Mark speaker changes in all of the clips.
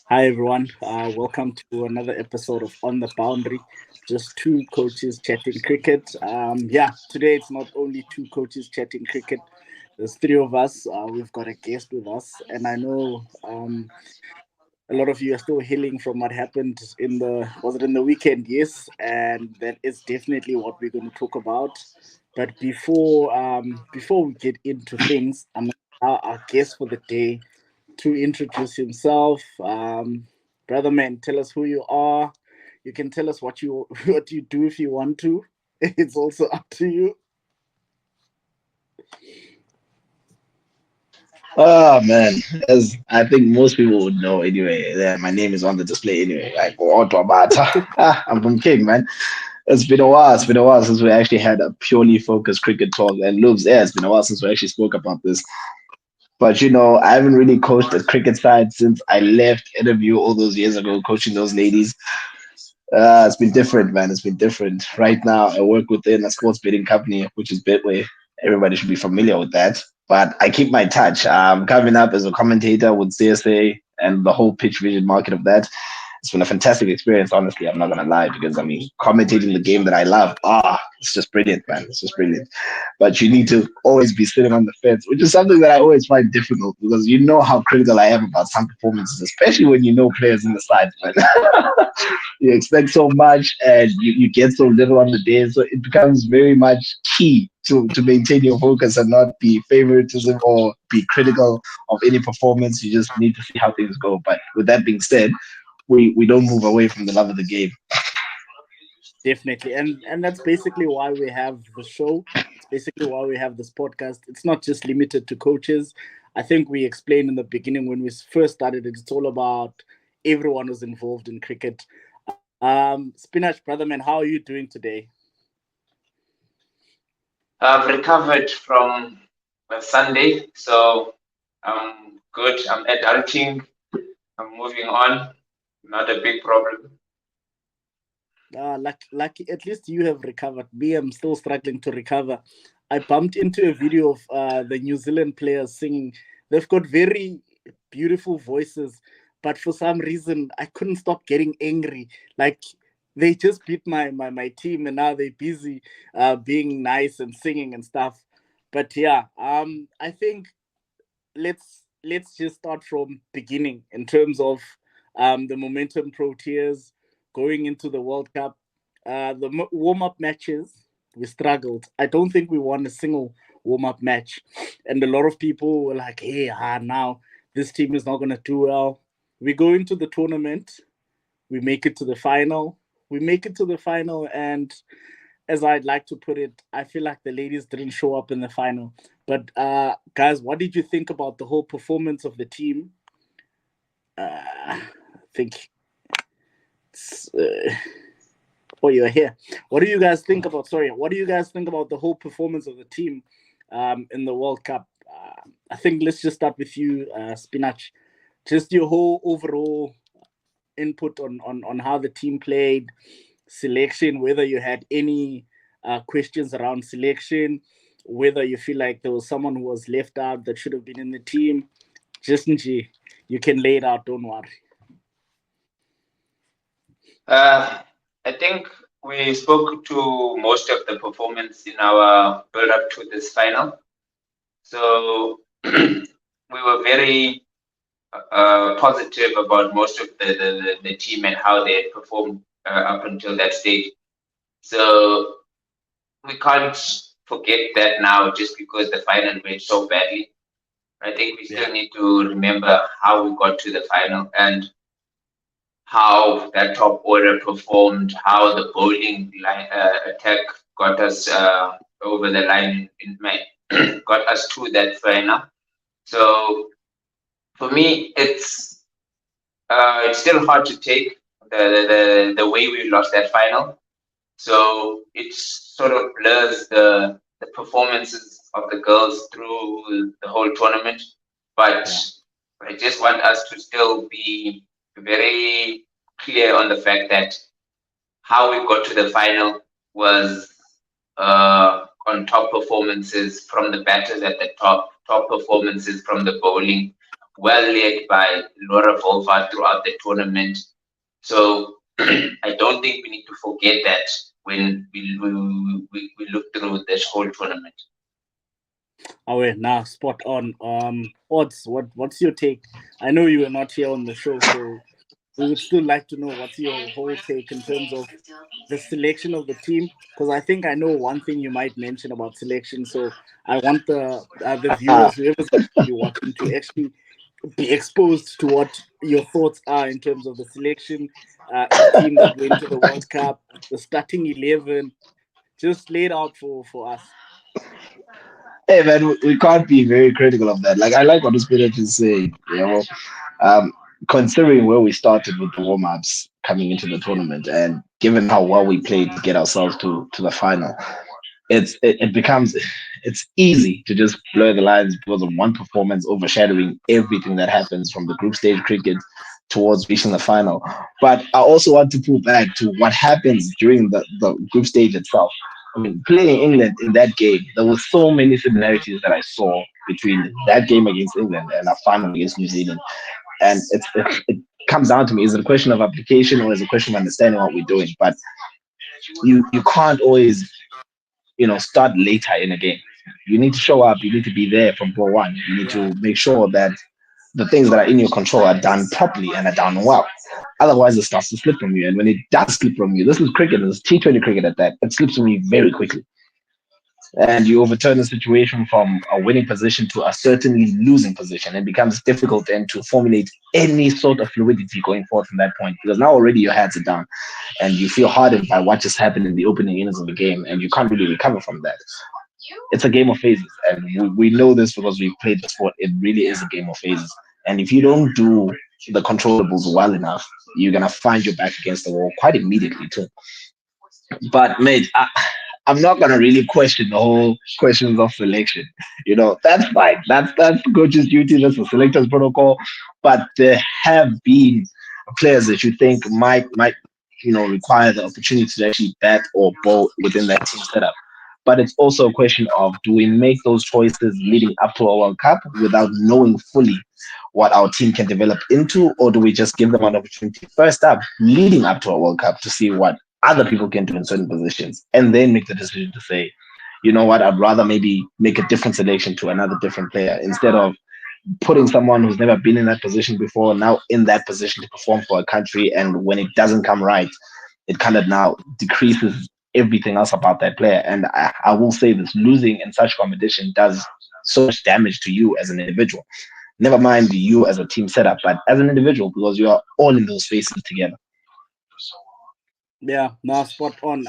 Speaker 1: Hi everyone, welcome to another episode of On the Boundary. Just two coaches chatting cricket. Today it's not only two coaches chatting cricket. There's three of us. We've got a guest with us, and I know a lot of you are still healing from what happened in the was it in the weekend? Yes, and that is definitely what we're going to talk about. But before we get into things, I'm going to allow our guest for the day to introduce himself. Brother man, tell us who you are. You can tell us what you what you do if you want to. It's also up to you.
Speaker 2: Oh man, as I think most people would know anyway, that my name is on the display anyway. Like Otto Bata. I'm from King, man. It's been a while. It's been a while since we actually had a purely focused cricket talk. And Loops, yeah, it's been a while since we actually spoke about this. But I haven't really coached the cricket side since I left interview all those years ago, coaching those ladies. It's been different, man. It's been different. Right now, I work within a sports betting company, which is Betway. Everybody should be familiar with that. But I keep my touch. Coming up as a commentator with CSA and the whole pitch vision market of that. It's been a fantastic experience, honestly. I'm not gonna lie, because I mean, commentating the game that I love, it's just brilliant, man. It's just brilliant. But you need to always be sitting on the fence, which is something that I always find difficult because you know how critical I am about some performances, especially when you know players in the side, man. You expect so much and you get so little on the day. So it becomes very much key to maintain your focus and not be favoritism or be critical of any performance. You just need to see how things go. But with that being said, we don't move away from the love of the game.
Speaker 1: Definitely. And that's basically why we have the show. It's basically why we have this podcast. It's not just limited to coaches. I think we explained in the beginning when we first started it, it's all about everyone who's involved in cricket. Spinach brother man, how are you doing today?
Speaker 3: I've recovered from Sunday, so I'm good. I'm adulting. I'm moving on. Not a big problem.
Speaker 1: Lucky, at least you have recovered. Me, I'm still struggling to recover. I bumped into a video of the New Zealand players singing. They've got very beautiful voices, but for some reason, I couldn't stop getting angry. Like they just beat my team, and now they're busy being nice and singing and stuff. But yeah, I think let's just start from beginning in terms of the momentum Proteas going into the World Cup. The warm up matches we struggled. I don't think we won a single warm up match, and a lot of people were like, "Hey, now this team is not going to do well." We go into the tournament, we make it to the final. We make it to the final, and as I'd like to put it, I feel like the ladies didn't show up in the final. But guys, what did you think about the whole performance of the team? I think it's, oh, you're here. What do you guys think about? Sorry, what do you guys think about the whole performance of the team in the World Cup? I think let's just start with you, Spinach. Just your whole overall input on how the team played, selection, whether you had any questions around selection, whether you feel like there was someone who was left out that should have been in the team. Just you can lay it out. Don't worry.
Speaker 3: I think we spoke to most of the performance in our build up to this final. So we were very positive about most of the team and how they had performed up until that stage. So we can't forget that now just because the final went so badly. I think we still
Speaker 1: Yeah.
Speaker 3: need to remember how we got to the final and how that top order performed, how the bowling line, attack got us over the line in May, got us to that final. So for me, it's still hard to take the way we lost that final. So it sort of blurs the performances of the girls through the whole tournament. But
Speaker 1: Yeah.
Speaker 3: I just want us to still be very clear on the fact that how we got to the final was on top performances from the batters at the top performances from the bowling, well led by Laura Volva throughout the tournament. So I don't think we need to forget that when we look through this whole tournament.
Speaker 1: Oh, wait, now spot on. Odds, what's your take? I know you were not here on the show, so we would still like to know what's your whole take in terms of the selection of the team. Because I think I know one thing you might mention about selection. So I want the viewers, whoever's going to be watching, to actually be exposed to what your thoughts are in terms of the selection, the team that went to the World Cup, the starting 11. Just laid out for us.
Speaker 2: Hey man, we can't be very critical of that. Like I like what the spirit is saying, you know. Um, Considering where we started with the warm-ups coming into the tournament and given how well we played to get ourselves to the final, it becomes it's easy to just blur the lines because of one performance overshadowing everything that happens from the group stage cricket towards reaching the final. But I also want to pull back to what happens during the group stage itself. I mean, playing England in that game, there were so many similarities that I saw between that game against England and our final against New Zealand. And it comes down to me: is it a question of application or is it a question of understanding what we're doing? But you can't always start later in a game. You need to show up. You need to be there from ball one. You need
Speaker 1: Yeah.
Speaker 2: to make sure that the things that are in your control are done properly and are done well. Otherwise, it starts to slip from you. And when it does slip from you, this is cricket, this is T20 cricket at that, it slips from you very quickly. And you overturn the situation from a winning position to a certainly losing position. It becomes difficult then to formulate any sort of fluidity going forward from that point because now already your hands are down and you feel hardened by what just happened in the opening innings of the game and you can't really recover from that. It's a game of phases, and we know this because we've played the sport. It really is a game of phases, and if you don't do the controllables well enough, you're gonna find your back against the wall quite immediately too. But mate, I'm not gonna really question the whole questions of selection. That's fine. That's the coach's duty. That's the selector's protocol. But there have been players that you think might require the opportunity to actually bat or bowl within that team setup. But it's also a question of do we make those choices leading up to a World Cup without knowing fully what our team can develop into, or do we just give them an opportunity first up, leading up to a World Cup to see what other people can do in certain positions, and then make the decision to say, you know what, I'd rather maybe make a different selection to another different player instead of putting someone who's never been in that position before now in that position to perform for a country. And when it doesn't come right, it kind of now decreases everything else about that player. And I will say this: losing in such competition does so much damage to you as an individual. Never mind you as a team setup, but as an individual, because you are all in those spaces together.
Speaker 1: Yeah, no, spot on.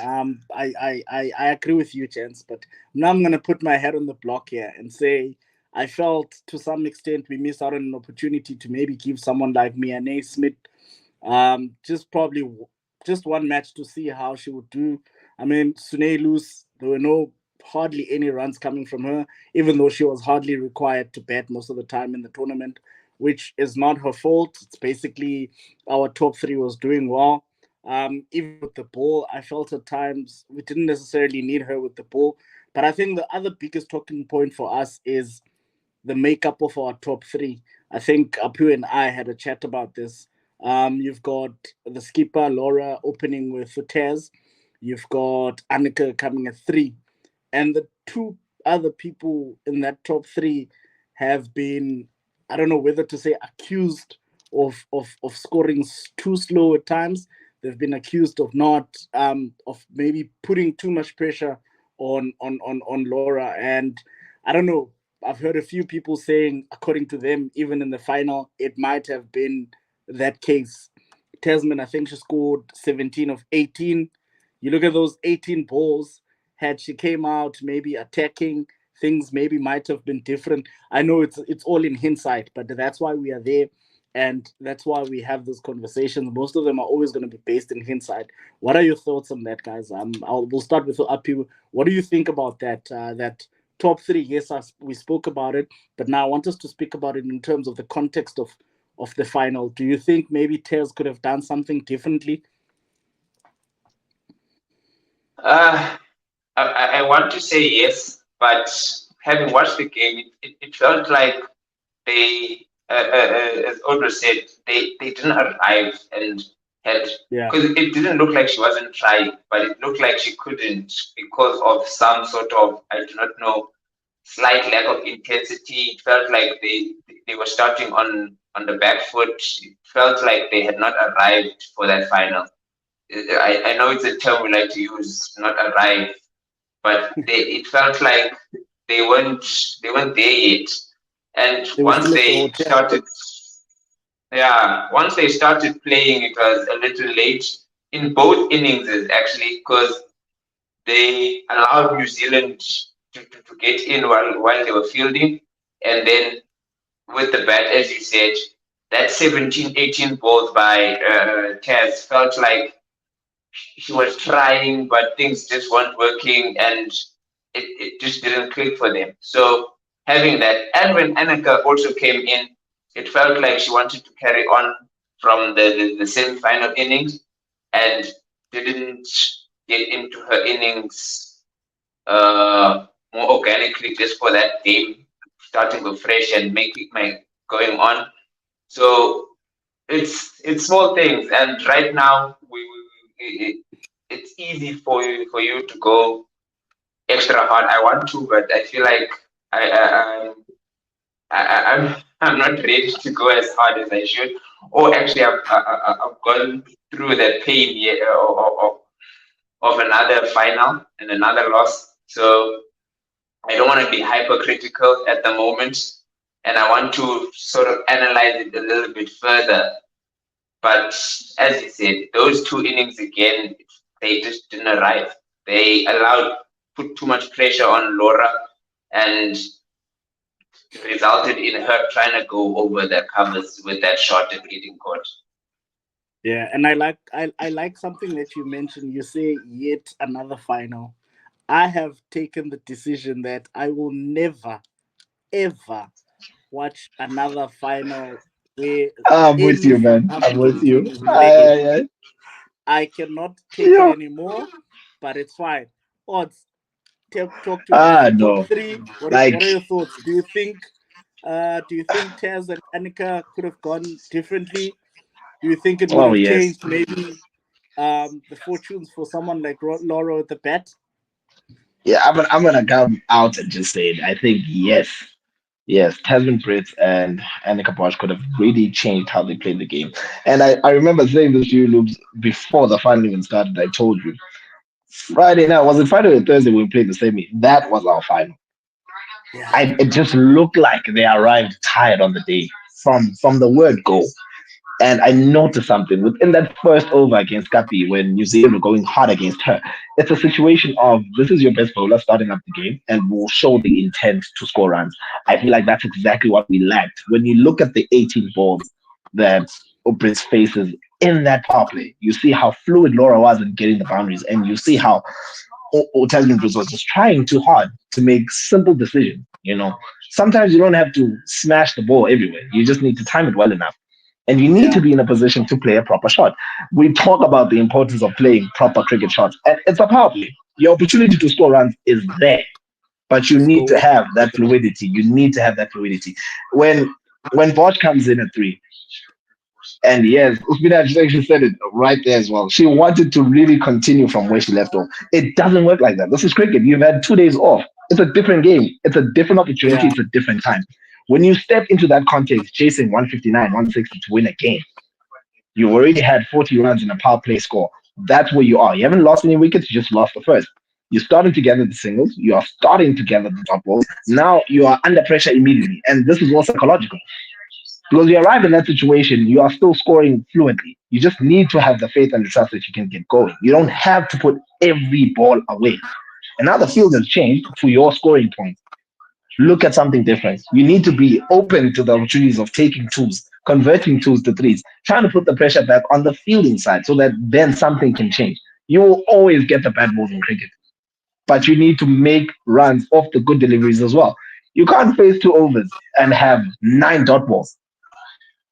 Speaker 1: I agree with you, Chance, but now I'm gonna put my head on the block here and say I felt to some extent we missed out on an opportunity to maybe give someone like Miane Smith just probably just one match to see how she would do. I mean, Sune Luz, there were no hardly any runs coming from her, even though she was hardly required to bat most of the time in the tournament, which is not her fault. It's basically our top three was doing well. Even with the ball, I felt at times we didn't necessarily need her with the ball. But I think the other biggest talking point for us is the makeup of our top three. I think Apu and I had a chat about this. You've got the skipper Laura opening with Futez. You've got Annika coming at three, and the two other people in that top three have been, I don't know whether to say accused of scoring too slow at times. They've been accused of not of maybe putting too much pressure on Laura, and I don't know. I've heard a few people saying, according to them, even in the final, it might have been that case. Tasman, I think she scored 17 of 18. You look at those 18 balls, had she came out maybe attacking, things maybe might have been different. I know it's all in hindsight, but that's why we are there. And that's why we have those conversations. Most of them are always going to be based in hindsight. What are your thoughts on that, guys? We'll start with Api. What do you think about that? That top three? Yes, we spoke about it, but now I want us to speak about it in terms of the context of the final. Do you think maybe Tez could have done something differently?
Speaker 3: Uh, I want to say yes, but having watched the game, it felt like they as Audra said, they didn't arrive and had,
Speaker 1: Yeah.
Speaker 3: because it didn't look like she wasn't trying, but it looked like she couldn't because of some sort of, I do not know, slight lack of intensity. It felt like they were starting on the back foot. It felt like they had not arrived for that final. I know it's a term we like to use, not arrive, but it felt like they weren't there yet. And
Speaker 1: They were still at the hotel.
Speaker 3: once they started playing, it was a little late in both innings actually, because they allowed New Zealand to get in while they were fielding, and then with the bat, as you said, that 17, 18 balls by Taz felt like she was trying, but things just weren't working, and it just didn't click for them. So having that, and when Annika also came in, it felt like she wanted to carry on from the semi-final innings and didn't get into her innings more organically just for that game, starting afresh and making my going on. So it's small things, and right now it's easy for you to go extra hard. I want to, but I feel like I, I I'm not ready to go as hard as I should. Or actually, I've gone through the pain of another final and another loss. So I don't want to be hypercritical at the moment, and I want to sort of analyze it a little bit further. But as you said, those two innings again, they just didn't arrive. They put too much pressure on Laura, and resulted in her trying to go over the covers with that shot and getting caught.
Speaker 1: Yeah, and I like something that you mentioned. You say yet another final. I have taken the decision that I will never ever watch another final where
Speaker 2: I'm with
Speaker 1: any
Speaker 2: you,
Speaker 1: South
Speaker 2: man. I'm with
Speaker 1: African team
Speaker 2: you.
Speaker 1: is playing. I cannot take it
Speaker 2: Yeah.
Speaker 1: anymore, but it's fine. Odds, talk to us. Top
Speaker 2: No.
Speaker 1: three. What
Speaker 2: Like,
Speaker 1: are your thoughts? Do you think Taz and Annika could have gone differently? Do you think it would
Speaker 2: oh
Speaker 1: have
Speaker 2: yes.
Speaker 1: changed maybe the fortunes for someone like Laura with the bat?
Speaker 2: Yeah, I'm gonna come out and just say it. I think yes. Yes, Tasman Brits and Annika Bosch could have really changed how they played the game. And I remember saying this to you, Loops, before the final even started. I told you Friday night, was it Friday or Thursday when we played the semi? That was our final.
Speaker 1: Yeah.
Speaker 2: It just looked like they arrived tired on the day from the word go. And I noticed something within that first over against Kapi when New Zealand were going hard against her. It's a situation of this is your best bowler starting up the game and will show the intent to score runs. I feel like that's exactly what we lacked. When you look at the 18 balls that Obris faces in that power play, you see how fluid Laura was in getting the boundaries, and you see how Tasman Bruce was just trying too hard to make simple decisions. Sometimes you don't have to smash the ball everywhere. You just need to time it well enough. And you need to
Speaker 1: Yeah.
Speaker 2: be in a position to play a proper shot. We talk about the importance of playing proper cricket shots, and it's a power play. Your opportunity to score runs is there, but you need to
Speaker 1: So
Speaker 2: have that fluidity. You need to have that fluidity. When Bosch comes in at three, and yes, Uspina actually said it right there as well. She wanted to really continue from where she left off. It doesn't work like that. This is cricket. You've had 2 days off. It's a different game. It's a different opportunity.
Speaker 1: yeah.
Speaker 2: It's a different time. When you step into that context, chasing 159, 160 to win a game, you've already had 40 runs in a power play score. That's where you are. You haven't lost any wickets. You just lost the first. You're starting to gather the singles. You are starting to gather the dot balls. Now you are under pressure immediately. And this is all psychological. Because you arrive in that situation, you are still scoring fluently. You just need to have the faith and the trust that you can get going. You don't have to put every ball away. And now the field has changed to your scoring point. Look at something different. You need to be open to the opportunities of taking twos, converting twos to threes, trying to put the pressure back on the fielding side so that then something can change. You will always get the bad balls in cricket, but you need to make runs off the good deliveries as well. You can't face 2 overs and have 9 dot balls.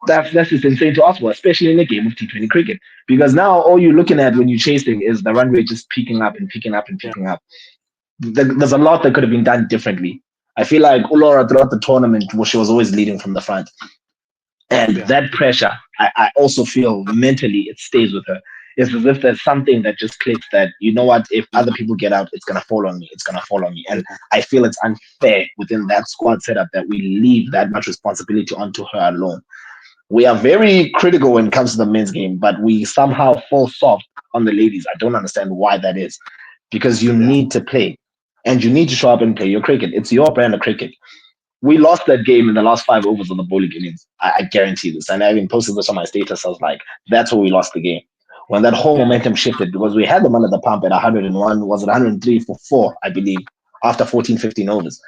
Speaker 2: That's just insane to ask for, especially in a game of T20 cricket. Because now all you're looking at when you're chasing is the run rate just picking up and picking up and
Speaker 1: Yeah.
Speaker 2: picking up. There's a lot that could have been done differently. I feel like Ulora throughout the tournament, she was always leading from the front. And
Speaker 1: Yeah.
Speaker 2: that pressure, I also feel mentally it stays with her. It's as if there's something that just clicks that, you know what, if other people get out, it's going to fall on me. It's going to fall on me. And
Speaker 1: Yeah.
Speaker 2: I feel it's unfair within that squad setup that we leave that much responsibility onto her alone. We are very critical when it comes to the men's game, but we somehow fall soft on the ladies. I don't understand why that is, because you
Speaker 1: Yeah.
Speaker 2: need to play and you need to show up and play your cricket. It's your brand of cricket. We lost that game in the last 5 overs of the bowling innings. I guarantee this. And I even posted this on my status. I was like, that's where we lost the game. When that whole
Speaker 1: Yeah.
Speaker 2: momentum shifted, because we had them under the pump at 101, was it 103 for four, I believe, after 14, 15 overs.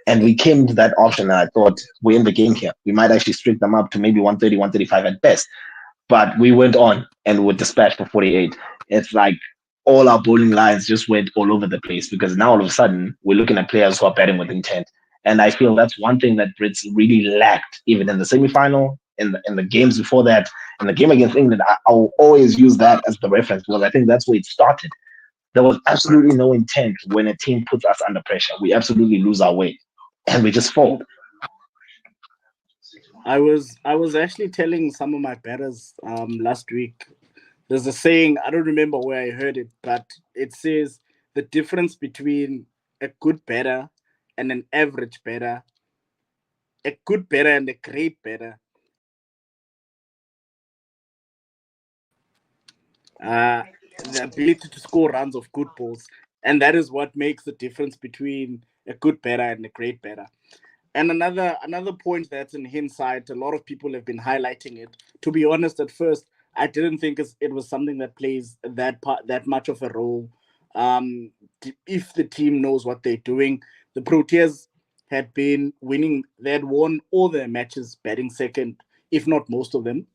Speaker 2: And we came to that option, and I thought, we're in the game here. We might actually streak them up to maybe 130, 135 at best. But we went on and were dispatched for 48. It's like all our bowling lines just went all over the place because now all of a sudden we're looking at players who are batting with intent. And I feel that's one thing that Brits really lacked, even in the semi-final, in the games before that, in the game against England. I'll always use that as the reference because I think that's where it started. There was absolutely no intent when a team puts us under pressure. We absolutely lose our way, and we just fold.
Speaker 1: I was actually telling some of my batters last week. There's a saying, I don't remember where I heard it, but it says the difference between a good batter and an average batter, a good batter and a great batter. Uh, the ability to score runs of good balls. And that is what makes the difference between a good batter and a great batter. And another point that's in hindsight, a lot of people have been highlighting it. To be honest, at first, I didn't think it was something that plays that much of a role. If the team knows what they're doing, the Proteas had been winning. They had won all their matches batting second, if not most of them.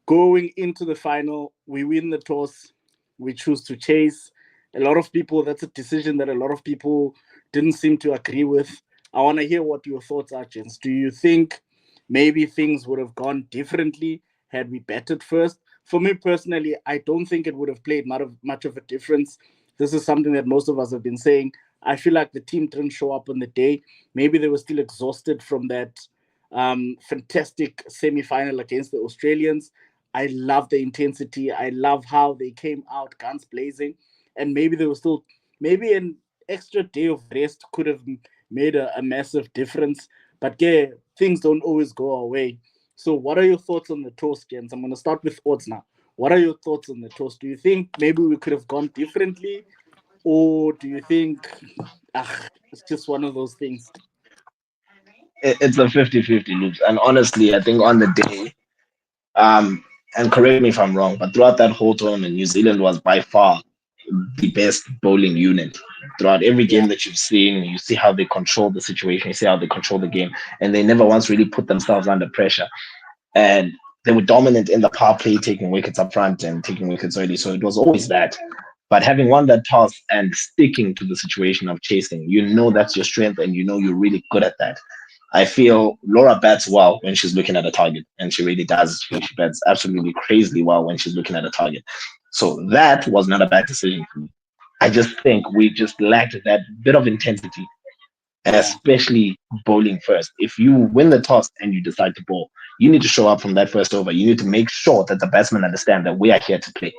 Speaker 1: Going into the final, we win the toss, we choose to chase. A lot of people, that's a decision that a lot of people didn't seem to agree with. I want to hear what your thoughts are, Jens. Do you think maybe things would have gone differently had we batted first? For me personally, I don't think it would have played much of a difference. This is something that most of us have been saying. I feel like the team didn't show up on the day. Maybe they were still exhausted from that fantastic semi final against the Australians. I love the intensity. I love how they came out guns blazing, and maybe there was still maybe an extra day of rest could have made a massive difference. But yeah, things don't always go our way. So, what are your thoughts on the toast, Jens? I'm going to start with odds now. What are your thoughts on the toast? Do you think maybe we could have gone differently, or do you think it's just one of those things?
Speaker 2: It's a 50-50 loops. And honestly, I think on the day, and correct me if I'm wrong, but throughout that whole tournament, New Zealand was by far the best bowling unit. Throughout every
Speaker 1: Yeah,
Speaker 2: game that you've seen, you see how they control the situation, you see how they control the game, and they never once really put themselves under pressure. And they were dominant in the power play, taking wickets up front and taking wickets early. So it was always that. But having won that toss and sticking to the situation of chasing, you know that's your strength and you know you're really good at that. I feel Laura bats well when she's looking at a target, and she really does. She bats absolutely crazily well when she's looking at a target. So that was not a bad decision for me. I just think we just lacked that bit of intensity,
Speaker 1: yeah,
Speaker 2: especially bowling first. If you win the toss and you decide to bowl, you need to show up from that first over. You need to make sure that the batsmen understand that we are here to play.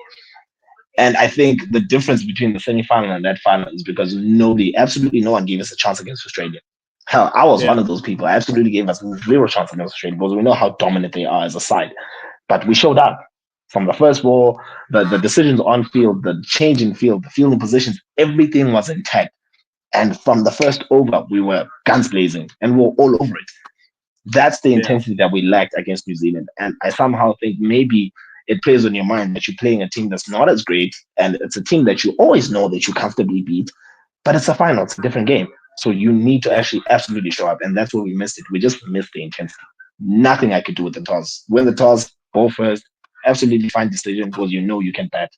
Speaker 2: And I think the difference between the semi-final and that final is because nobody, absolutely no one gave us a chance against Australia. Hell, I was
Speaker 1: yeah,
Speaker 2: one of those people. I absolutely gave us zero chance against Australia because we know how dominant they are as a side. But we showed up from the first ball, the decisions on field, the change in field, the fielding positions, everything was intact. And from the first over, we were guns blazing and we were all over it. That's the
Speaker 1: yeah,
Speaker 2: intensity that we lacked against New Zealand. And I somehow think maybe it plays on your mind that you're playing a team that's not as great and it's a team that you always know that you comfortably beat, but it's a final, it's a different game. So you need to
Speaker 1: yeah.
Speaker 2: actually absolutely show up. And that's where we missed it. We just missed the intensity. Nothing I could do with the toss. Win the toss, ball first, absolutely fine decision because you know you can bat.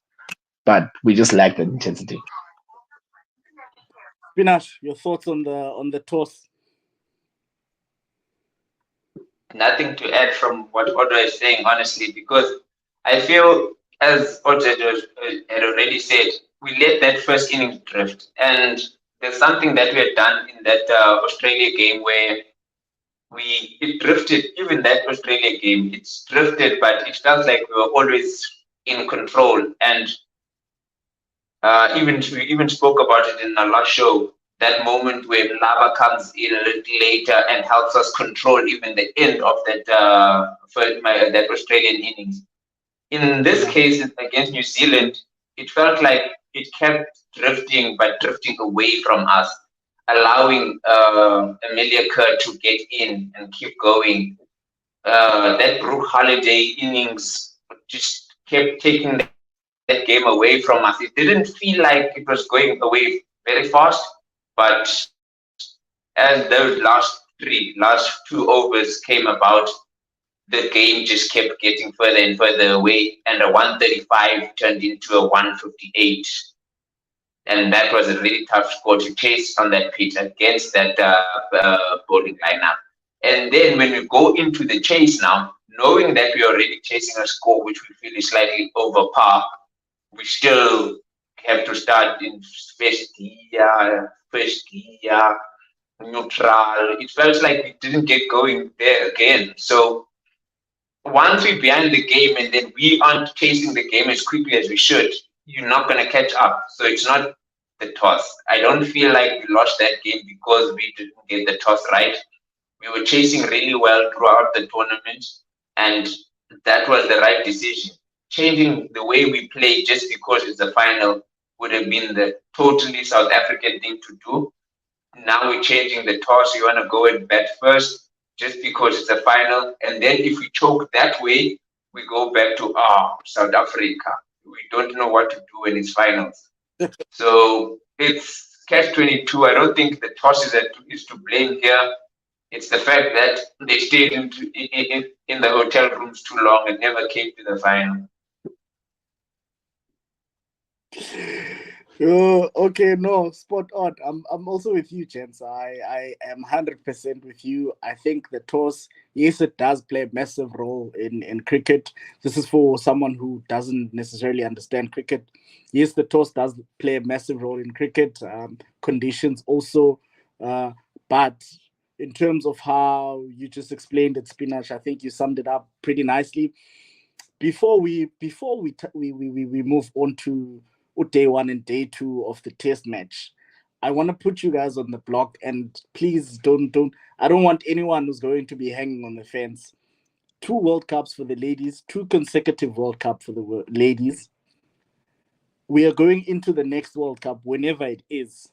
Speaker 2: But we just lacked the intensity.
Speaker 1: Spinash, your thoughts on the toss?
Speaker 3: Nothing to add from what Odo is saying, honestly, because I feel, as Odo had already said, we let that first inning drift. And there's something that we had done in that Australia game where it drifted. Even that Australia game, it's drifted, but it felt like we were always in control. And even we even spoke about it in our last show. That moment where Lava comes in a little later and helps us control even the end of that Australian innings. In this case, against New Zealand, it felt like it kept drifting, but drifting away from us, allowing Amelia Kerr to get in and keep going. That Brooke Holiday innings just kept taking that game away from us. It didn't feel like it was going away very fast, but as those last 2 overs came about, the game just kept getting further and further away, and a 135 turned into a 158. And that was a really tough score to chase on that pitch against that bowling lineup. And then when we go into the chase now, knowing that we're already chasing a score which we feel is slightly over par, we still have to start in first gear, neutral. It felt like we didn't get going there again. So once we're behind the game and then we aren't chasing the game as quickly as we should, you're not going to catch up. So it's not the toss. I don't feel like we lost that game because we didn't get the toss right. We were chasing really well throughout the tournament, and that was the right decision. Changing the way we play just because it's a final would have been the totally South African thing to do. Now we're changing the toss. You want to go and bat first just because it's a final. And then if we choke that way, we go back to South Africa. We don't know what to do when it's finals. So it's catch-22. I don't think the toss is to blame here. It's the fact that they stayed in the hotel rooms too long and never came to the final.
Speaker 1: Okay, no, spot on. I'm also with you, Chance. I am 100% with you. I think the toss, yes, it does play a massive role in cricket. This is for someone who doesn't necessarily understand cricket. Yes, the toss does play a massive role in cricket. Conditions also, but in terms of how you just explained it, Spinach, I think you summed it up pretty nicely. Before we move on to day 1 and day 2 of the test match, I want to put you guys on the block, and please don't. I don't want anyone who's going to be hanging on the fence. 2 World Cups for the ladies, 2 consecutive World Cup for the ladies. We are going into the next World Cup, whenever it is.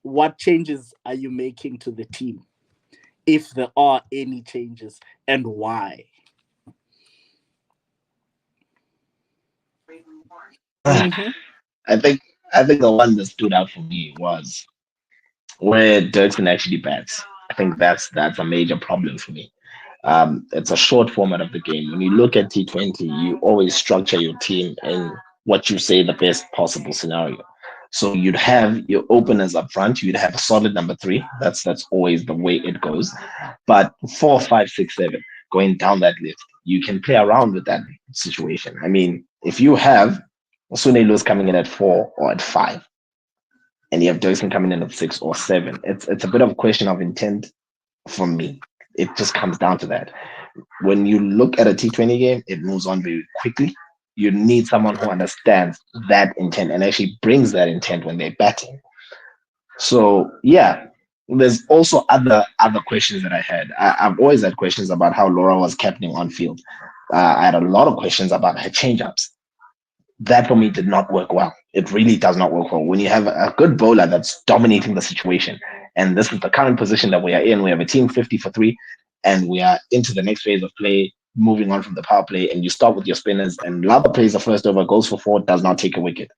Speaker 1: What changes are you making to the team, if there are any changes, and why?
Speaker 2: I think the one that stood out for me was where Dirksen actually bats. I think that's a major problem for me. It's a short format of the game. When you look at T20, you always structure your team in what you say the best possible scenario. So you'd have your openers up front. You'd have a solid number 3. That's always the way it goes. But 4, 5, 6, 7 going down that list, you can play around with that situation. I mean, if you have Sunelus coming in at 4 or at 5, and you have Dirksen coming in at 6 or 7, it's a bit of a question of intent for me. It just comes down to that. When you look at a T20 game, it moves on very quickly. You need someone who understands that intent and actually brings that intent when they're batting. So yeah, there's also other questions that I had. I've always had questions about how Laura was captaining on field. I had a lot of questions about her change-ups. That for me did not work well. It really does not work well. When you have a good bowler that's dominating the situation, and this is the current position that we are in, we have a team 50 for 3, and we are into the next phase of play, moving on from the power play, and you start with your spinners, and Lava plays the first over, goes for 4, does not take a wicket,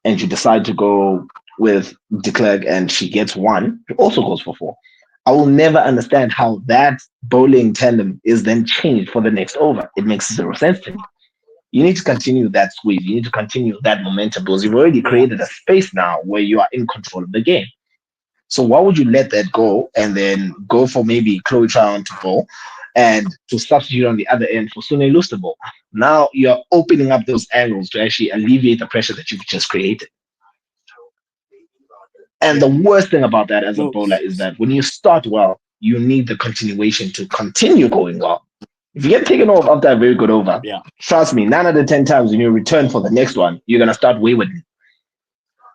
Speaker 2: and you decide to go with de Klerk and she gets 1, she also goes for 4. I will never understand how that bowling tandem is then changed for the next over. It makes 0 sense to me. You need to continue that squeeze. You need to continue that momentum because you've already created a space now where you are in control of the game. So why would you let that go and then go for maybe Chloe Tryon to bowl and to substitute on the other end for Sune to bowl? Now you're opening up those angles to actually alleviate the pressure that you've just created. And the worst thing about that as a bowler is that when you start well, you need the continuation to continue going well. If you get taken off after a very good over,
Speaker 1: Yeah.
Speaker 2: trust me, 9 out of 10 times when you return for the next one, you're gonna start waywarding.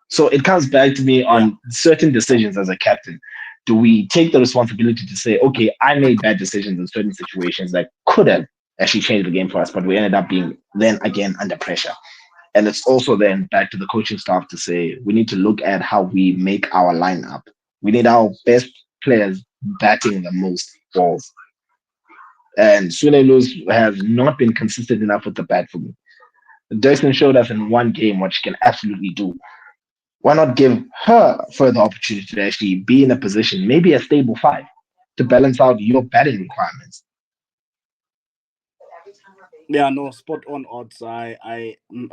Speaker 2: So it comes back to me on certain decisions as a captain. Do we take the responsibility to say, okay, I made bad decisions in certain situations that could have actually changed the game for us, but we ended up being then again under pressure. And it's also then back to the coaching staff to say we need to look at how we make our lineup. We need our best players batting the most balls. And Sune Luz has not been consistent enough with the bat for me. Dyson showed us in one game what she can absolutely do. Why not give her further opportunity to actually be in a position, maybe a stable five, to balance out your batting requirements?
Speaker 1: Yeah, no, spot on odds. I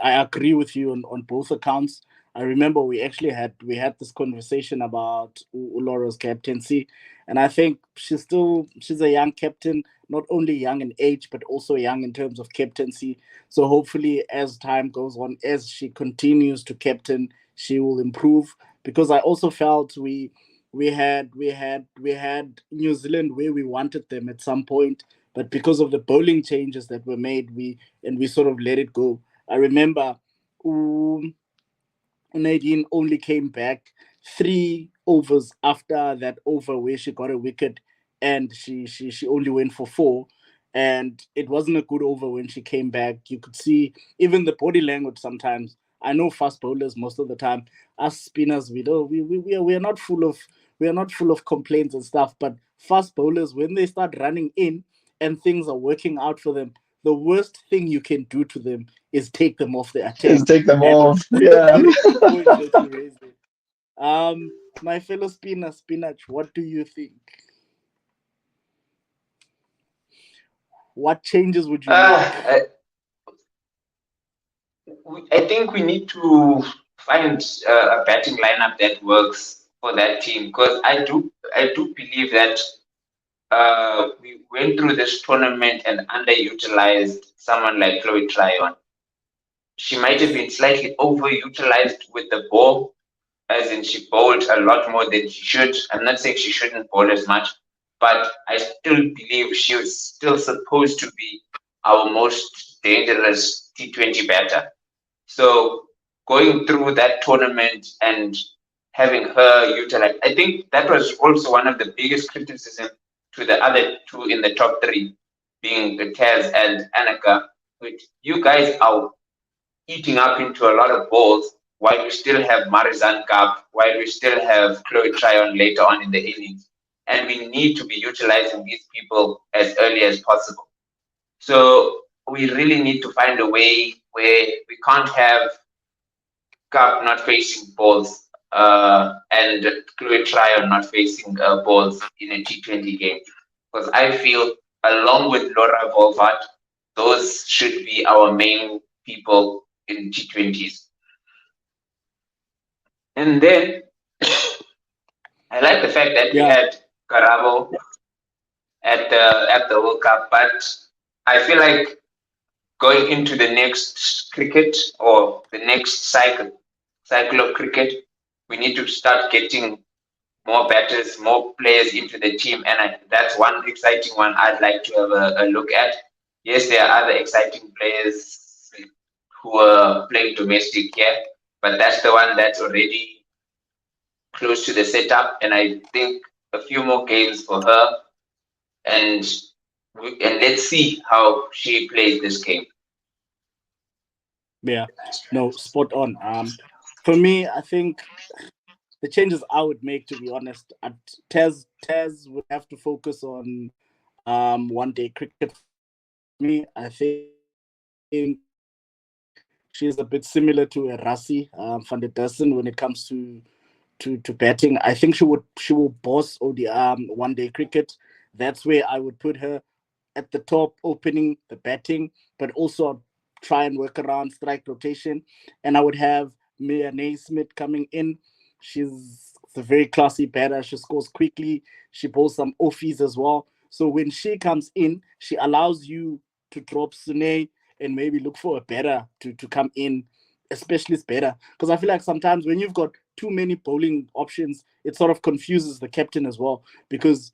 Speaker 1: agree with you on both accounts. I remember we had this conversation about Laura's captaincy, and I think she's a young captain, not only young in age but also young in terms of captaincy. So hopefully, as time goes on, as she continues to captain, she will improve. Because I also felt we had New Zealand where we wanted them at some point, but because of the bowling changes that were made, we sort of let it go. I remember um, Nadine only came back 3 overs after that over where she got a wicket, and she only went for four. And it wasn't a good over when she came back. You could see even the body language sometimes. I know fast bowlers most of the time. Us spinners, we are not full of complaints and stuff. But fast bowlers, when they start running in and things are working out for them, the worst thing you can do to them is take them off the
Speaker 2: Just
Speaker 1: attack.
Speaker 2: take them
Speaker 1: And
Speaker 2: off.
Speaker 1: that's a
Speaker 2: Yeah.
Speaker 1: very good point that you raised there. My fellow spinach, what do you think? What changes would you make?
Speaker 3: Uh, I think we need to find a batting lineup that works for that team, because I do believe that we went through this tournament and underutilized someone like Chloe Tryon. She might have been slightly overutilized with the ball, as in she bowled a lot more than she should. I'm not saying she shouldn't bowl as much, but I still believe she was still supposed to be our most dangerous T20 batter. So going through that tournament and having her utilized, I think that was also one of the biggest criticism to the other two in the top three, being Taz and Annika, which you guys are eating up into a lot of balls while we still have Marizan Cup, while we still have Chloe Tryon later on in the innings. And we need to be utilizing these people as early as possible. So we really need to find a way where we can't have Cup not facing balls and Chloe Tryon not facing balls in a T20 game. Because I feel, along with Laura Volvat, those should be our main people in T20s. And then I like the fact that we
Speaker 1: Yeah,
Speaker 3: had Karabo at the World Cup, but I feel like going into the next cricket or the next cycle of cricket, we need to start getting more batters, more players into the team, and that's one exciting one I'd like to have a look at. Yes, there are other exciting players who are playing domestic here, but that's the one that's already close to the setup, and I think a few more games for her, and and let's see how she plays this game.
Speaker 1: yeah, no, spot on. For me, I think the changes I would make, to be honest, Tez would have to focus on one day cricket. Me, I think she's a bit similar to a Rassi van der Dussen when it comes to batting. I think she will boss OD one day cricket. That's where I would put her at the top, opening the batting, but also try and work around strike rotation. And I would have Mia Naismith coming in. She's a very classy batter. She scores quickly. She bowls some offies as well. So when she comes in, she allows you to drop Sune and maybe look for a batter to come in, especially better. Because I feel like sometimes when you've got too many bowling options, it sort of confuses the captain as well. Because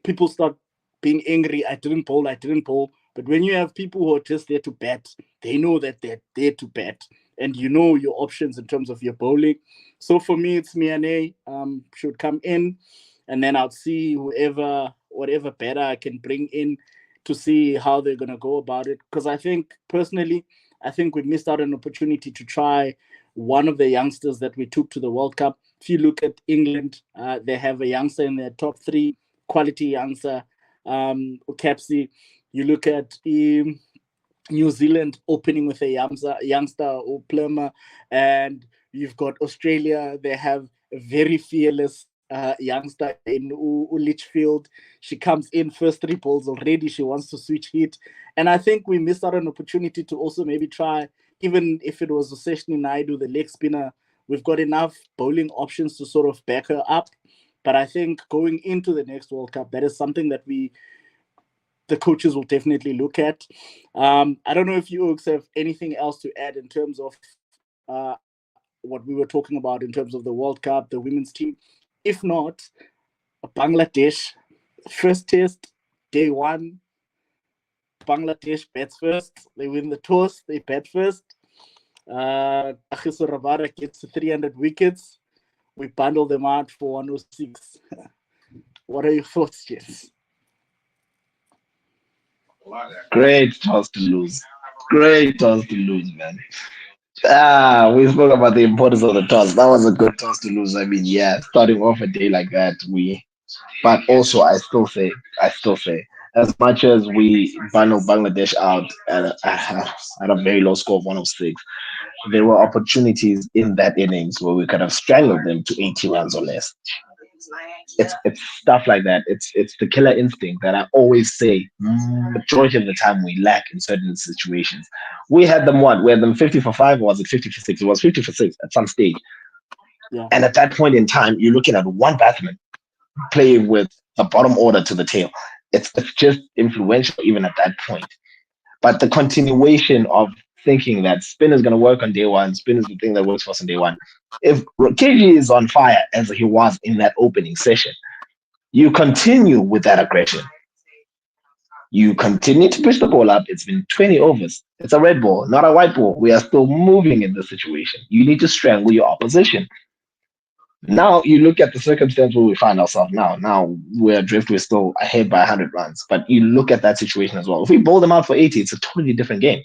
Speaker 1: people start being angry. I didn't bowl. I didn't bowl. But when you have people who are just there to bat, they know that they're there to bat, and you know your options in terms of your bowling. So for me, it's Miane should come in, and then I'll see whatever better I can bring in to see how they're gonna go about it. Because I think personally, I think we missed out an opportunity to try one of the youngsters that we took to the World Cup. If you look at England, they have a youngster in their top three, quality youngster, Capsy. You look at New Zealand opening with a youngster or Plummer, and you've got Australia. They have a very fearless youngster in Litchfield. She comes in first three balls already. She wants to switch hit, and I think we missed out an opportunity to also maybe try, even if it was Seshni Naidu, the leg spinner. We've got enough bowling options to sort of back her up. But I think going into the next World Cup, that is something that the coaches will definitely look at. I don't know if you Oaks have anything else to add in terms of what we were talking about in terms of the World Cup, the women's team. If not, Bangladesh, first test, day one, Bangladesh bats first. They win the toss, they bat first. Akhiso Rabada gets to 300 wickets. We bundle them out for 106. What are your thoughts, Jess?
Speaker 2: Great toss to lose. Great toss to lose, man. We spoke about the importance of the toss. That was a good toss to lose. I mean, yeah, starting off a day like that, but also I still say, as much as we bundle Bangladesh out at a very low score of 106, there were opportunities in that innings where we could have strangled them to 80 runs or less. It's stuff like that. It's the killer instinct that I always say majority of the time we lack in certain situations. We had them what? We had them 50 for five, or was it 50 for six? It was 50 for six at some stage.
Speaker 1: Yeah.
Speaker 2: And at that point in time, you're looking at one batsman playing with the bottom order to the tail. It's just influential even at that point. But the continuation of thinking that spin is going to work on day one, spin is the thing that works for us on day one. If KG is on fire as he was in that opening session, you continue with that aggression. You continue to push the ball up. It's been 20 overs. It's a red ball, not a white ball. We are still moving in this situation. You need to strangle your opposition. Now you look at the circumstance where we find ourselves now. Now we're adrift. We're still ahead by 100 runs. But you look at that situation as well. If we bowl them out for 80, it's a totally different game.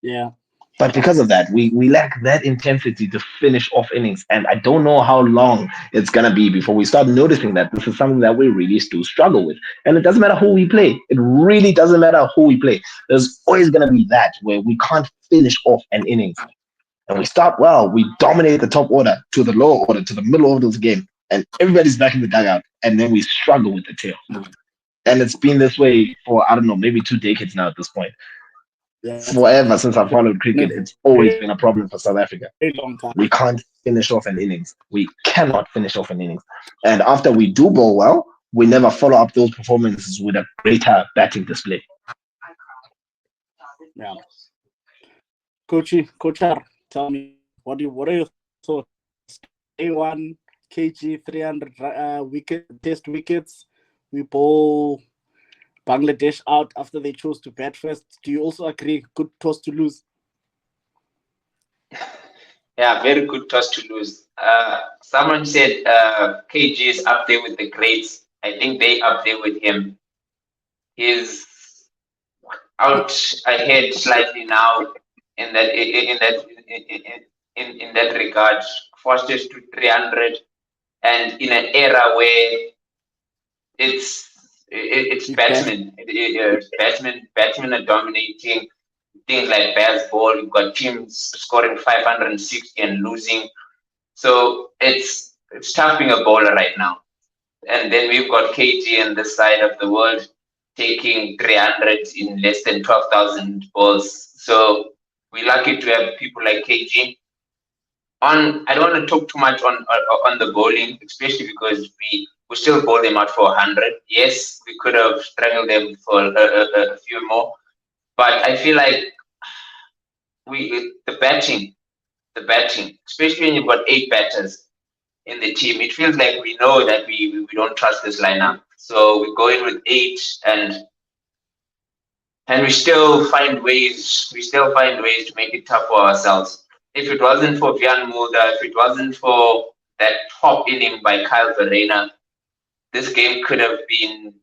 Speaker 1: Yeah.
Speaker 2: But because of that, we lack that intensity to finish off innings. And I don't know how long it's going to be before we start noticing that this is something that we really still struggle with. And it doesn't matter who we play. It really doesn't matter who we play. There's always going to be that where we can't finish off an innings. And we start well, we dominate the top order to the lower order, to the middle of this game. And everybody's back in the dugout. And then we struggle with the tail. And it's been this way for, I don't know, maybe 2 decades now at this point.
Speaker 1: Yeah.
Speaker 2: Forever since I've followed cricket, it's always been a problem for South Africa.
Speaker 1: Very long time.
Speaker 2: We can't finish off an innings. We cannot finish off an innings. And after we do bowl well, we never follow up those performances with a greater batting display.
Speaker 1: Yeah. Coach R, tell me, what are your thoughts? Day one, KG 300 test wickets. We bowl Bangladesh out after they chose to bat first. Do you also agree? Good toss to lose.
Speaker 3: Yeah, very good toss to lose. Someone said KG is up there with the greats. I think they up there with him. He's out ahead slightly now in that regard. Fastest to 300, and in an era where it's batsmen. Batsmen are dominating things like baseball. You've got teams scoring 560 and losing. So it's tough being a bowler right now. And then we've got KG on this side of the world taking 300 in less than 12,000 balls. So we're lucky to have people like KG. I don't want to talk too much on the bowling, especially because we still bowl them out for 100. Yes, we could have strangled them for a few more, but I feel like the batting, especially when you've got 8 batters in the team, it feels like we know that we don't trust this lineup. So we go in with 8, and we still find ways. We still find ways to make it tough for ourselves. If it wasn't for Vian Mulder, if it wasn't for that top inning by Kyle Verreynne, this game could have been.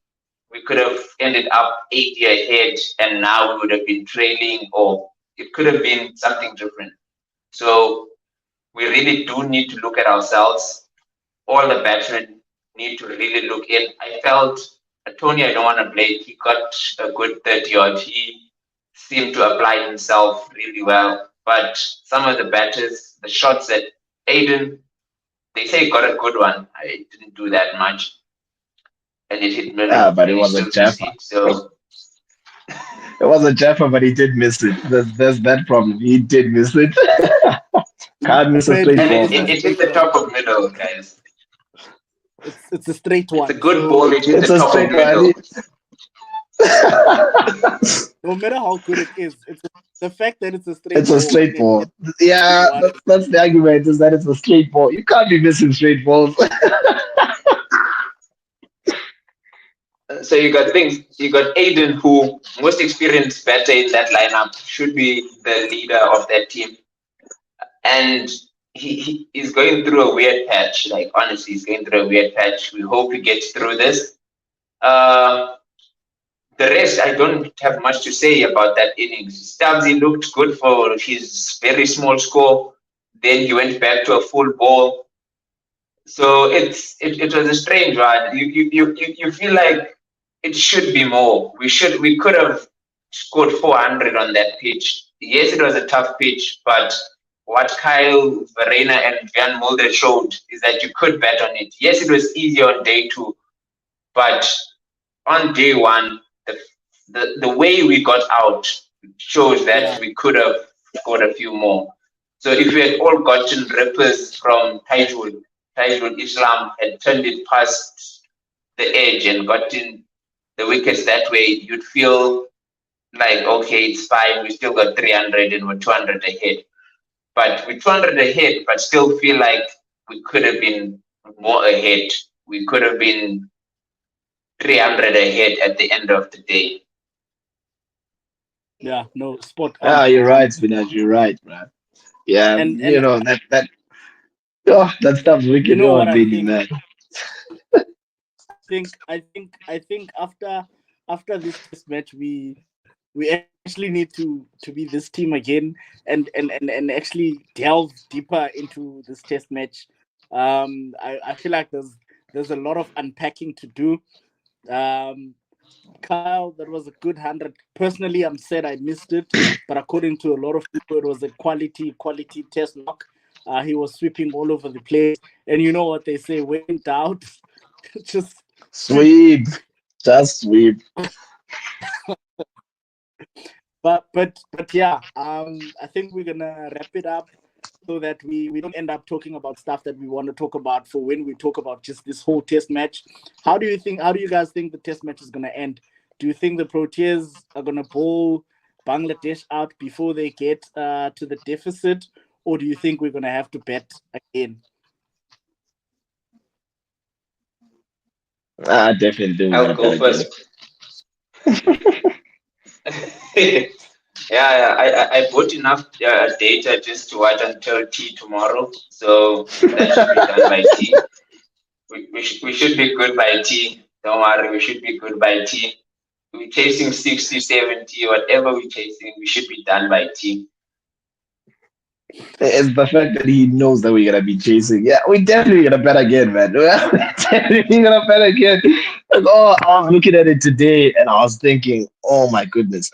Speaker 3: We could have ended up 80 ahead, and now we would have been trailing, or it could have been something different. So we really do need to look at ourselves. All the batsmen need to really look in. I felt Tony, I don't want to blame. He got a good 30 odd. He seemed to apply himself really well. But some of the batters, the shots that Aiden, they say he got a good one. I didn't do that much. And it hit middle
Speaker 2: But it
Speaker 3: and he
Speaker 2: was a
Speaker 3: still missed
Speaker 2: Jaffa.
Speaker 3: it. So
Speaker 2: It was a Jaffa, but he did miss it. There's that problem. He did miss it. Can't miss a
Speaker 1: Man,
Speaker 2: straight
Speaker 3: and
Speaker 2: ball,
Speaker 3: it,
Speaker 2: man.
Speaker 3: it, it hit the top of middle, guys.
Speaker 1: it's a straight
Speaker 3: It's a
Speaker 1: one.
Speaker 3: good
Speaker 1: So
Speaker 3: ball, it hit
Speaker 2: It's
Speaker 3: the
Speaker 2: a
Speaker 3: top of
Speaker 2: straight one.
Speaker 3: middle.
Speaker 1: no matter how good it is, the fact that it's a straight
Speaker 2: It's a
Speaker 1: ball.
Speaker 2: straight ball. Yeah, that's the argument, is that it's a straight ball. You can't be missing straight balls.
Speaker 3: So you got Aiden, who most experienced batter in that lineup, should be the leader of that team, and he's going through a weird patch. Like honestly, he's going through a weird patch. We hope he gets through this. Uh, the rest, I don't have much to say about that innings. Stubbsy looked good for his very small score. Then he went back to a full ball. So it was a strange one. You feel like it should be more. We could have scored 400 on that pitch. Yes, it was a tough pitch, but what Kyle Verreynne and Jan Mulder showed is that you could bet on it. Yes, it was easy on day 2, but on day 1, the way we got out shows that we could have scored a few more. So if we had all gotten rippers from Tajul Islam had turned it past the edge and gotten the wickets that way, you'd feel like, okay, it's fine. We still got 300 and we're 200 ahead. But with 200 ahead, but still feel like we could have been more ahead. We could have been 300 ahead at the end of the day.
Speaker 1: Yeah, no, spot on.
Speaker 2: Ah, you're right, Spinach. You're right, man. Yeah,
Speaker 1: And
Speaker 2: you know that stuff's wicked.
Speaker 1: you know what I
Speaker 2: Really,
Speaker 1: think?
Speaker 2: man.
Speaker 1: I think after this test match, we actually need to be this team again and actually delve deeper into this test match. I feel like there's a lot of unpacking to do. Kyle, that was a good 100. Personally, I'm sad I missed it, but according to a lot of people, it was a quality test knock. He was sweeping all over the place, and you know what they say: when in doubt, just
Speaker 2: Sweep, just sweep.
Speaker 1: But yeah, I think we're gonna wrap it up so that we don't end up talking about stuff that we want to talk about for when we talk about just this whole test match. How do you guys think the test match is gonna end? Do you think the Proteas are gonna bowl Bangladesh out before they get to the deficit, or do you think we're gonna have to bet again?
Speaker 2: I definitely do.
Speaker 3: I'll go first. Yeah, I bought enough data just to watch until tea tomorrow, so that should be done by tea. We should be good by tea. Don't worry, we should be good by tea. We're chasing 60, 70, whatever we're chasing, we should be done by tea.
Speaker 2: It's the fact that he knows that we're gonna be chasing. Yeah, we definitely gonna bet again, man. We're definitely gonna bet again. Like, oh, I was looking at it today and I was thinking, oh my goodness.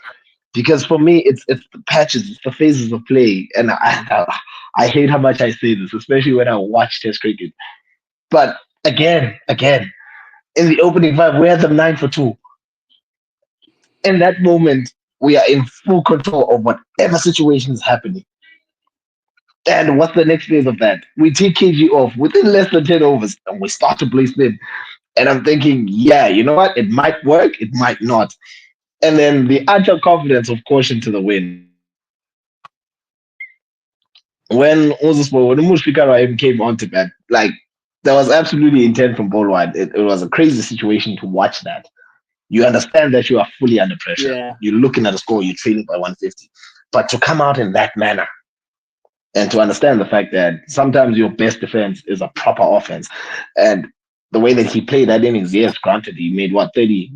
Speaker 2: Because for me, it's the patches, it's the phases of play, and I hate how much I say this, especially when I watch Test cricket. But again, in the opening 5, we had them 9 for 2. In that moment, we are in full control of whatever situation is happening. And what's the next phase of that? We take KG off within less than 10 overs and we start to play spin. And I'm thinking, yeah, you know what? It might work, it might not. And then the utter confidence of caution to the wind. When Uzuspo, when Mushfikara even came onto bat, like There was absolutely intent from ball wide. It was a crazy situation to watch that. You understand that you are fully under pressure.
Speaker 1: Yeah.
Speaker 2: You're looking at a score, you're trailing by 150. But to come out in that manner and to understand the fact that sometimes your best defense is a proper offense. And the way that he played that innings, yes, granted, he made what, 30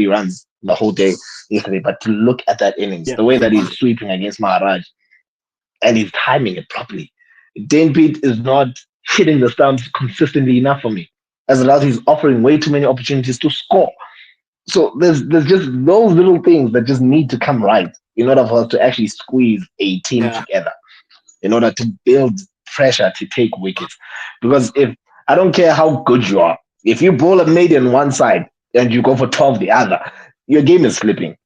Speaker 2: runs the whole day yesterday. But to look at that innings,
Speaker 1: Yeah.
Speaker 2: the way that he's sweeping against Maharaj and he's timing it properly. Dane Pete is not hitting the stumps consistently enough for me. As a result, he's offering way too many opportunities to score. So there's just those little things that just need to come right in order for us to actually squeeze a team
Speaker 1: Yeah.
Speaker 2: together, in order to build pressure to take wickets. Because if I don't care how good you are, if you bowl a maiden one side and you go for 12 the other, your game is slipping.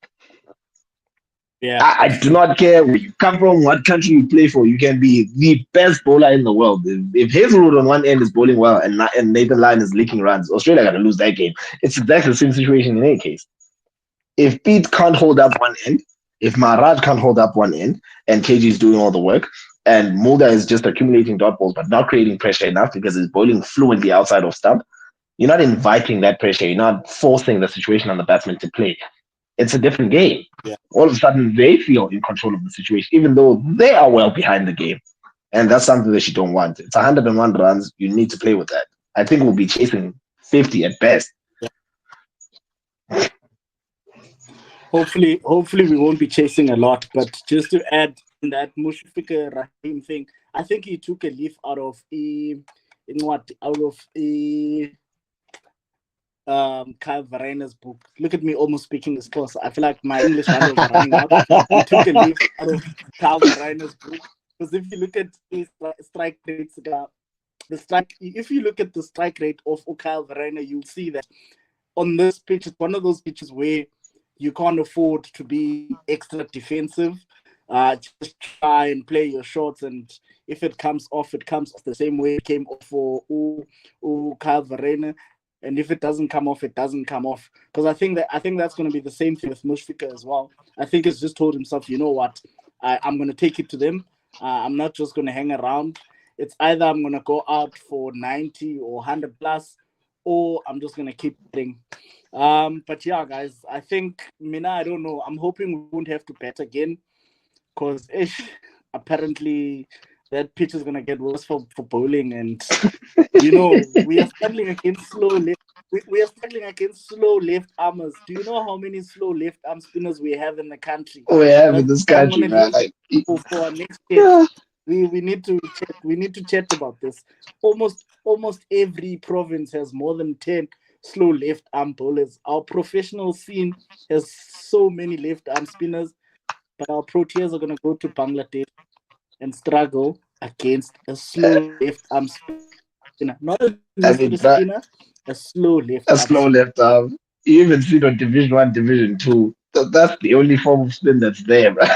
Speaker 1: Yeah.
Speaker 2: I
Speaker 1: That's
Speaker 2: do
Speaker 1: true.
Speaker 2: not care where you come from, what country you play for. You can be the best bowler in the world. If Hazelwood on one end is bowling well and Nathan Lyon is leaking runs, Australia got to lose that game. It's exactly the same situation in any case. If Pete can't hold up one end, if Maharaj can't hold up one end, and KG is doing all the work, and Mulder is just accumulating dot balls but not creating pressure enough because he's bowling fluently outside of stump, you're not inviting that pressure. You're not forcing the situation on the batsman to play. It's a different game.
Speaker 1: Yeah.
Speaker 2: All of a sudden, they feel in control of the situation, even though they are well behind the game. And that's something that you don't want. It's 101 runs. You need to play with that. I think we'll be chasing 50 at best.
Speaker 1: Hopefully we won't be chasing a lot. But just to add in that Mushfiqur Rahim thing, I think he took a leaf out of Kyle Varaina's book. Look at me almost speaking this close. I feel like my English bundles are running out. He took a leaf out of Kyle Varaina's book. Because if you look at his strike rates, if you look at the strike rate of Kyle Varaina, you'll see that on this pitch, it's one of those pitches where you can't afford to be extra defensive. Just try and play your shots, and if it comes off the same way it came off for Kyle Verreynne. And if it doesn't come off, it doesn't come off. Because I think that's going to be the same thing with Mushfiqur as well. I think he's just told himself, you know what, I'm going to take it to them. I'm not just going to hang around. It's either I'm going to go out for 90 or 100 plus, or I'm just going to keep playing. But yeah, guys, I think, Mina, I don't know. I'm hoping we won't have to bet again, because apparently that pitch is going to get worse for bowling. And, we are struggling against slow left. We are struggling against slow left armers. Do you know how many slow left arm spinners we have in the country?
Speaker 2: We have in
Speaker 1: That's
Speaker 2: this
Speaker 1: what I'm
Speaker 2: country,
Speaker 1: going
Speaker 2: man.
Speaker 1: to leave for our next chat.
Speaker 2: Yeah.
Speaker 1: We need to chat about this. Almost every province has more than 10 slow left arm bowlers. Our professional scene has so many left arm spinners, but our Proteas are going to go to Bangladesh and struggle against a slow left arm spinner. Not a
Speaker 2: I
Speaker 1: new
Speaker 2: mean,
Speaker 1: spinner, a slow left
Speaker 2: a
Speaker 1: arm
Speaker 2: slow
Speaker 1: spinner.
Speaker 2: left arm. You even see it on Division 1, Division 2. That's the only form of spin that's there, bro.
Speaker 1: I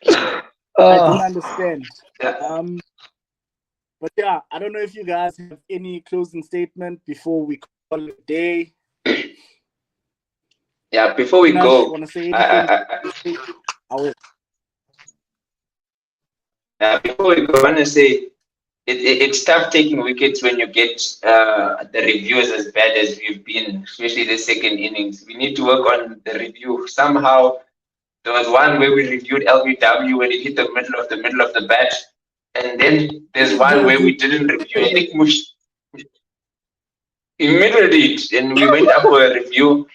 Speaker 1: don't
Speaker 2: Oh,
Speaker 1: understand. But yeah, I don't know if you guys have any closing statement before we call it a day.
Speaker 3: Yeah, before we
Speaker 1: Inash,
Speaker 3: go,
Speaker 1: want to say anything?
Speaker 3: I before we go, I want to say it's tough taking wickets when you get the reviews as bad as we've been, especially the second innings. We need to work on the review. Somehow, there was one where we reviewed LBW when it hit the middle of the bat, and then there's one where we didn't review. I think Mush immediately, and we went up for a review,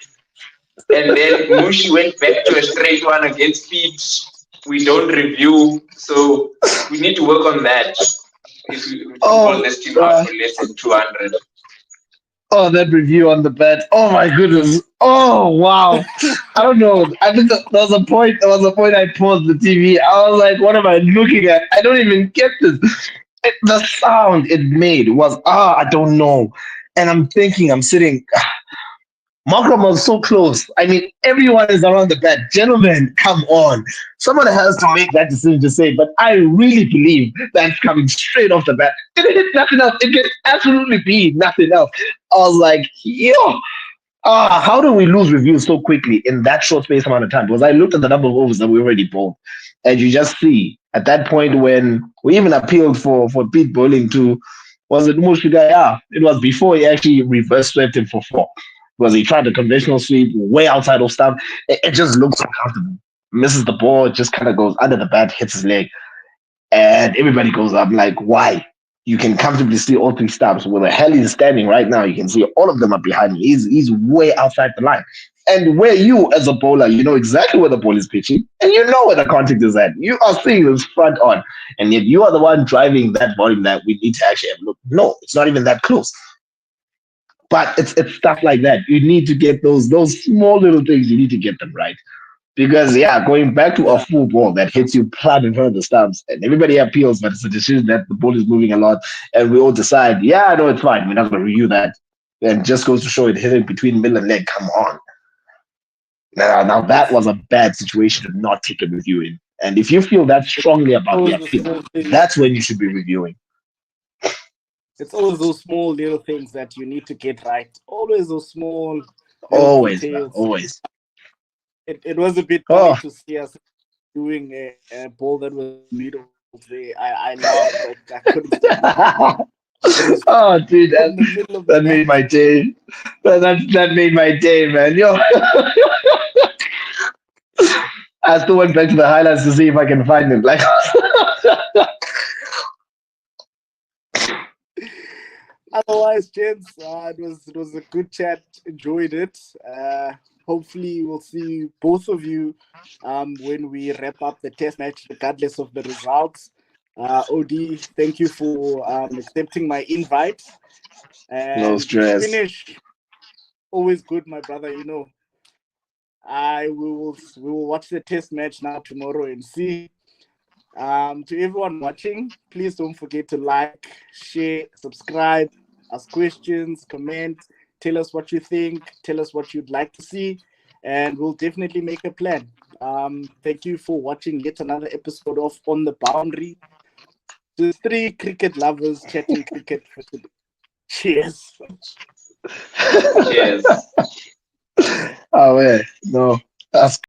Speaker 3: and then Mush went back to a straight one against Pete. We don't review, so we need to work on that. If we pull this team out for less than 200.
Speaker 2: oh, that review on the bat. Oh my goodness. Oh wow. I don't know. I think there was a point. There was a point I paused the TV. I was like, "What am I looking at? I don't even get this." The sound it made was I don't know. And I'm thinking, I'm sitting. Markram was so close. I mean, everyone is around the bat. Gentlemen, come on. Someone has to make that decision to say, but I really believe that's coming straight off the bat. It hit nothing else. It can absolutely be nothing else. I was like, yo, how do we lose reviews so quickly in that short space amount of time? Because I looked at the number of overs that we already bowled, and you just see At that point, when we even appealed for Pete Bowling to, was it Mushiga? Yeah, it was before he actually reverse swept him for four. Because he tried a conventional sweep way outside of stump. It just looks uncomfortable. Misses the ball, it just kind of goes under the bat, hits his leg, and everybody goes up like, why? You can comfortably see all three stumps. Where the hell he's standing right now, you can see all of them are behind him. He's way outside the line. And where you, as a bowler, you know exactly where the ball is pitching, and you know where the contact is at. You are seeing this front on, and yet you are the one driving that volume that we need to actually have. Look, no, it's not even that close. But it's stuff like that. You need to get those small little things. You need to get them right. Because yeah, going back to a
Speaker 1: Yeah.
Speaker 2: full ball that hits you plumb in front of the stumps, and everybody appeals, but it's a decision that the ball is moving a lot, and we all decide, yeah, no, it's fine. We're not going to review that, and just goes to show it hit it between middle and leg. Come on, now that was a bad situation to not take a review in. And if you feel that strongly about the
Speaker 1: Always the
Speaker 2: appeal,
Speaker 1: small things.
Speaker 2: that's when you should be reviewing.
Speaker 1: It's always those small little things that you need to get right. Always those small little
Speaker 2: Always, man,
Speaker 1: details.
Speaker 2: always.
Speaker 1: It was a bit funny
Speaker 2: Oh,
Speaker 1: to see us doing a ball that was middle there. I laughed. I couldn't stop laughing. It was
Speaker 2: oh, dude,
Speaker 1: from the middle of the
Speaker 2: that made
Speaker 1: bat.
Speaker 2: my day. That made my day, man. Yo, I still went back to the highlights to see if I can find it. Like,
Speaker 1: Otherwise, gents, it was a good chat. Enjoyed it. Hopefully, we'll see both of you when we wrap up the test match, regardless of the results. Od, thank you for accepting my invite.
Speaker 2: no
Speaker 1: And to
Speaker 2: stress.
Speaker 1: finish, always good, my brother. We will watch the test match now tomorrow and see. To everyone watching, please don't forget to like, share, subscribe, ask questions, comment, tell us what you think, tell us what you'd like to see, and we'll definitely make a plan. Thank you for watching yet another episode of On the Boundary. Just three cricket lovers chatting cricket for today. Cheers.
Speaker 3: Cheers.
Speaker 2: Oh, yeah, no, that's